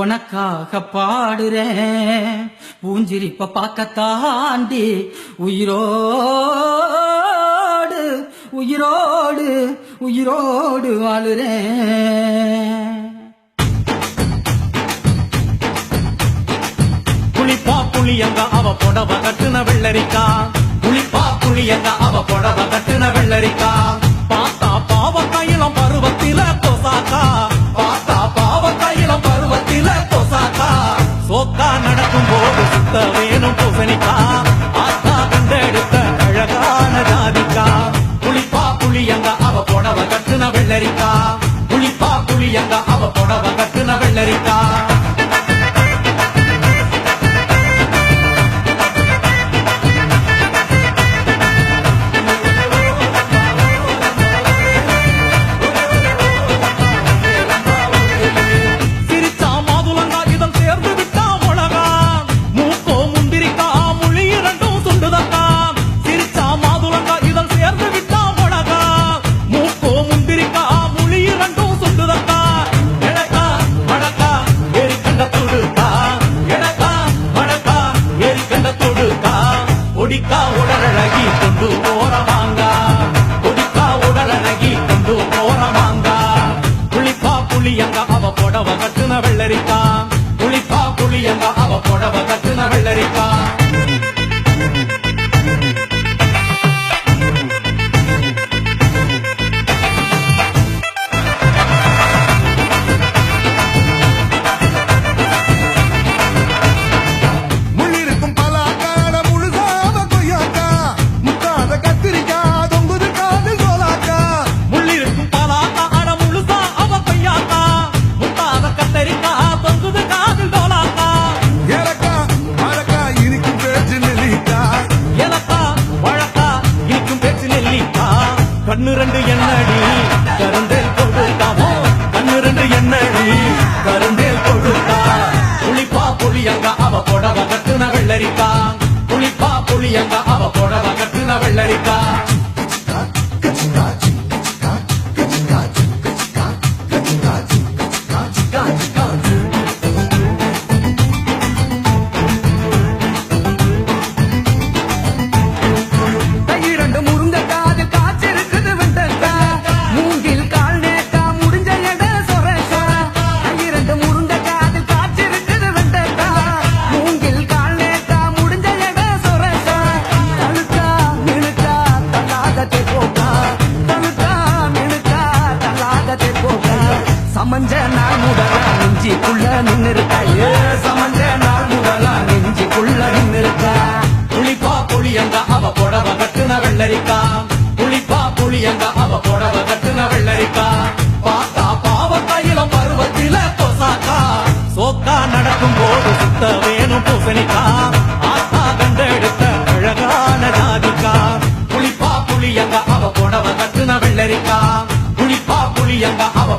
உனக்காக பாடுறேன் பூஞ்சிரிப்ப பார்க்கத்தாண்டி உயிரோடு உயிரோடு உயிரோடு வாழுறேன். புளிப்பா புளியங்க அவ புடவ கட்டுன வெள்ளரிக்கா, புளிப்பா புளியங்க அவ புடவ கட்டுன வெள்ளரிக்கா. பார்த்தா பாவ கையிலம் பருவத்தில கொசாக்கா, பார்த்தா பாவ கையிலம் பருவத்தில கொசாக்கா. சோக்கா நடக்கும் போது சுத்த வேணும் பூசணிக்கா, ஆத்தா கண்டெடுத்த அழகான ஜாதிக்கா. புளிப்பா புளியங்க அவ புடவ கட்டுன வெள்ளரிக்கா, புளிப்பா புளியங்க அவ புடவ கட்டுன வெள்ளரிக்கா. கொடிக்கா உடலழகி கொண்டு போறவாங்க, கொடிக்கா உடலழகி கொண்டு போறவாங்க. புளிப்பா புளியங்க அவ புடவ கட்டுன வெள்ளரிக்கா, புளிப்பா புளியங்க அவ புடவ கட்டுன வெள்ளரிக்கா. கண்ணு ரெண்டு என்னடி கருந்தேல் கொடுத்தாமோ, கண்ணு ரெண்டு என்னடி கருந்தேல் கொடுத்தா. புளிப்பா புளியங்க அவ புடவ கட்டுன வெள்ளரிக்கா, புளிப்பா புளியங்க அவ புடவ கட்டுன வெள்ளரிக்கா. சமஞ்ச நாள் முதலா நெஞ்சிக்குள்ள நின்னுருக்கா, சமஞ்ச நாள் முதலா நெஞ்சிக்குள்ள நின்னுருக்கா. புளிப்பா புளியங்க அவ புடவ கட்டுன வெள்ளரிக்கா, புளிப்பா புளியங்க அவ புடவ கட்டுன வெள்ளரிக்கா. பார்த்தா பாவ கையிலம் பருவத்தில கொசாக்கா, சோக்கா நடக்கும் போது சுத்த வேணும் பூசணிக்கா, ஆத்தா கண்டெடுத்த அழகான ஜாதிக்கா. புளிப்பா புளியங்க அவ புடவ கட்டுன வெள்ளரிக்கா, புளிப்பா புளியங்க அவ